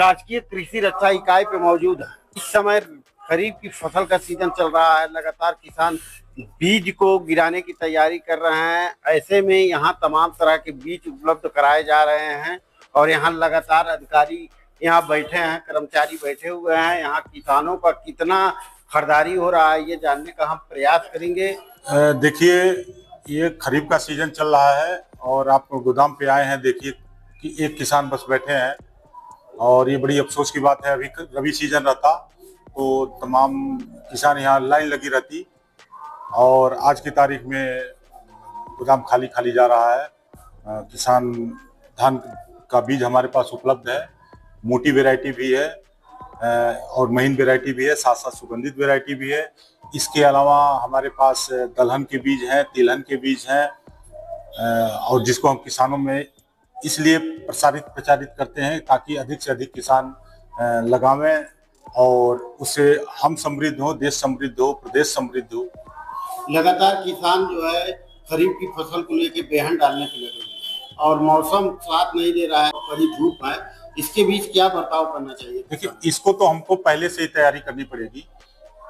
राजकीय कृषि रक्षा इकाई पे मौजूद है। इस समय खरीफ की फसल का सीजन चल रहा है। लगातार किसान बीज को गिराने की तैयारी कर रहे हैं। ऐसे में यहाँ तमाम तरह के बीज उपलब्ध कराए जा रहे हैं और यहाँ लगातार अधिकारी यहाँ बैठे हैं, कर्मचारी बैठे हुए हैं। यहाँ किसानों का कितना खरीदारी हो रहा है ये जानने का हम प्रयास करेंगे। देखिए, ये खरीफ का सीजन चल रहा है और आप गोदाम पे आए हैं। देखिए कि एक किसान बस बैठे हैं और ये बड़ी अफसोस की बात है। अभी रबी सीजन रहता तो तमाम किसान यहाँ लाइन लगी रहती और आज की तारीख में गोदाम खाली खाली जा रहा है। किसान धान का बीज हमारे पास उपलब्ध है, मोटी वैरायटी भी है और महीन वैरायटी भी है, साथ साथ सुगंधित वैरायटी भी है। इसके अलावा हमारे पास दलहन के बीज हैं, तिलहन के बीज हैं और जिसको हम किसानों में इसलिए प्रचारित करते हैं ताकि अधिक से अधिक किसान लगावें और उससे हम समृद्ध हो, देश समृद्ध हो, प्रदेश समृद्ध हो। लगातार किसान जो है खरीफ की फसल को लेकर बेहन डालने पे लगे हैं और मौसम साथ नहीं दे रहा है, बड़ी धूप है। इसके बीच क्या बर्ताव करना चाहिए? देखिए, इसको तो हमको पहले से ही तैयारी करनी पड़ेगी,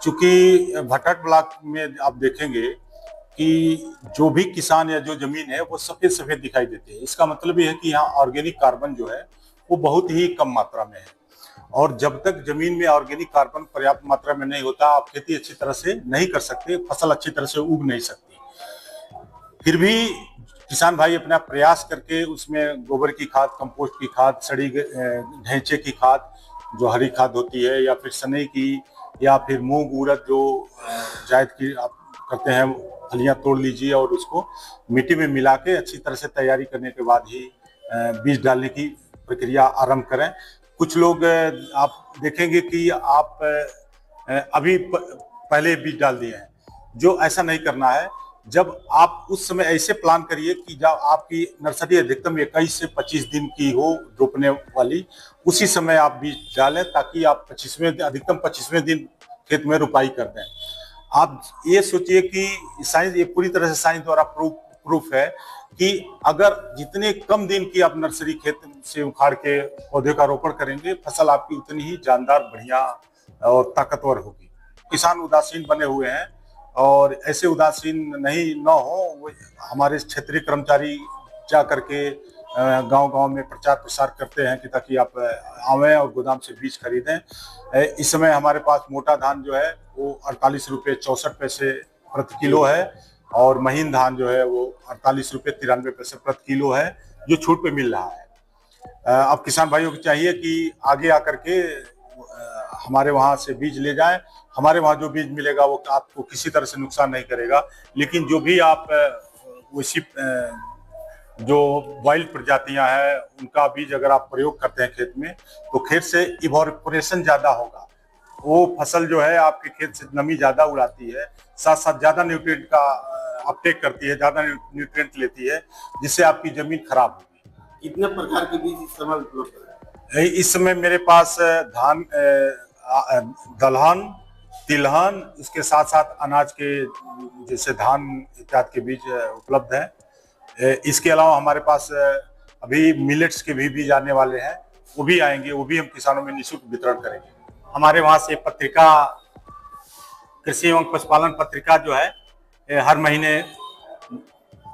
क्योंकि भटट ब्लॉक में आप देखेंगे कि जो भी किसान या जो जमीन है वो सफेद सफेद दिखाई देती है। इसका मतलब ये है कि यहाँ ऑर्गेनिक कार्बन जो है वो बहुत ही कम मात्रा में है और जब तक जमीन में ऑर्गेनिक कार्बन पर्याप्त मात्रा में नहीं होता आप खेती अच्छी तरह से नहीं कर सकते, फसल अच्छी तरह से उग नहीं सकती। फिर भी किसान भाई अपना प्रयास करके उसमें गोबर की खाद, कंपोस्ट की खाद, सड़ी ढैंचे की खाद जो हरी खाद होती है या फिर सनई की या फिर मूंग उड़द जो जायद की आप करते हैं, फलियां तोड़ लीजिए और उसको मिट्टी में मिला के अच्छी तरह से तैयारी करने के बाद ही बीज डालने की प्रक्रिया आरंभ करें। कुछ लोग आप देखेंगे कि आप अभी पहले बीज डाल दिए हैं, जो ऐसा नहीं करना है। जब आप उस समय ऐसे प्लान करिए कि जब आपकी नर्सरी अधिकतम 21 से 25 दिन की हो रोपने वाली, उसी समय आप बीज डालें ताकि आप अधिकतम 25वें दिन खेत में रुपाई कर दें। आप ये सोचिए कि साइंस, ये पूरी तरह से साइंस द्वारा प्रूफ है कि अगर जितने कम दिन की आप नर्सरी खेत से उखाड़ के पौधे का रोपण करेंगे, फसल आपकी उतनी ही जानदार, बढ़िया और ताकतवर होगी। किसान उदासीन बने हुए हैं और ऐसे उदासीन नहीं न हो। हमारे क्षेत्रीय कर्मचारी जा करके गांव-गांव में प्रचार प्रसार करते हैं कि ताकि आप आवें और गोदाम से बीज खरीदें। इस समय हमारे पास मोटा धान जो है वो 48 रुपये 64 पैसे प्रति किलो है और महीन धान जो है वो 48 रुपये 93 पैसे प्रति किलो है, जो छूट पे मिल रहा है। अब किसान भाइयों को चाहिए कि आगे आकर के हमारे वहाँ से बीज ले जाएं। हमारे वहाँ जो बीज मिलेगा वो आपको किसी तरह से नुकसान नहीं करेगा, लेकिन जो भी आप वैसी जो वाइल्ड प्रजातियां हैं उनका बीज अगर आप प्रयोग करते हैं खेत में तो खेत से इवोपोरेशन ज्यादा होगा। वो फसल जो है आपके खेत से नमी ज्यादा उड़ाती है, साथ साथ ज्यादा न्यूट्रिएंट का अपटेक करती है, ज्यादा न्यूट्रिएंट लेती है, जिससे आपकी जमीन खराब होगी। कितने प्रकार के बीज इस समय उपलब्ध है? इस समय मेरे पास धान, दलहन, तिलहन, इसके साथ साथ अनाज के जैसे धान इत्यादि के बीज उपलब्ध हैं। इसके अलावा हमारे पास अभी मिलेट्स के भी बीज आने वाले हैं, वो भी आएंगे, वो भी हम किसानों में निःशुल्क वितरण करेंगे। हमारे वहाँ से पत्रिका, कृषि एवं पशुपालन पत्रिका जो है हर महीने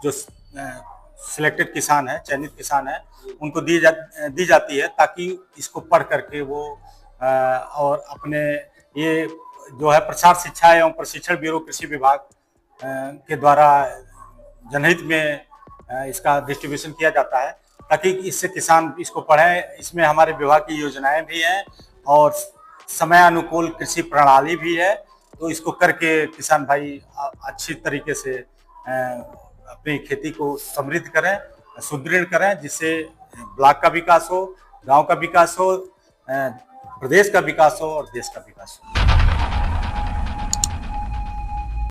जो सिलेक्टेड किसान है, चयनित किसान है, उनको दी जाती है ताकि इसको पढ़ करके वो और अपने ये जो है प्रसार शिक्षा एवं प्रशिक्षण ब्यूरो कृषि विभाग के द्वारा जनहित में इसका डिस्ट्रीब्यूशन किया जाता है ताकि इससे किसान इसको पढ़ें। इसमें हमारे विभाग की योजनाएं भी हैं और समय अनुकूल कृषि प्रणाली भी है, तो इसको करके किसान भाई अच्छी तरीके से अपनी खेती को समृद्ध करें, सुदृढ़ करें, जिससे ब्लॉक का विकास हो, गांव का विकास हो, प्रदेश का विकास हो और देश का विकास हो।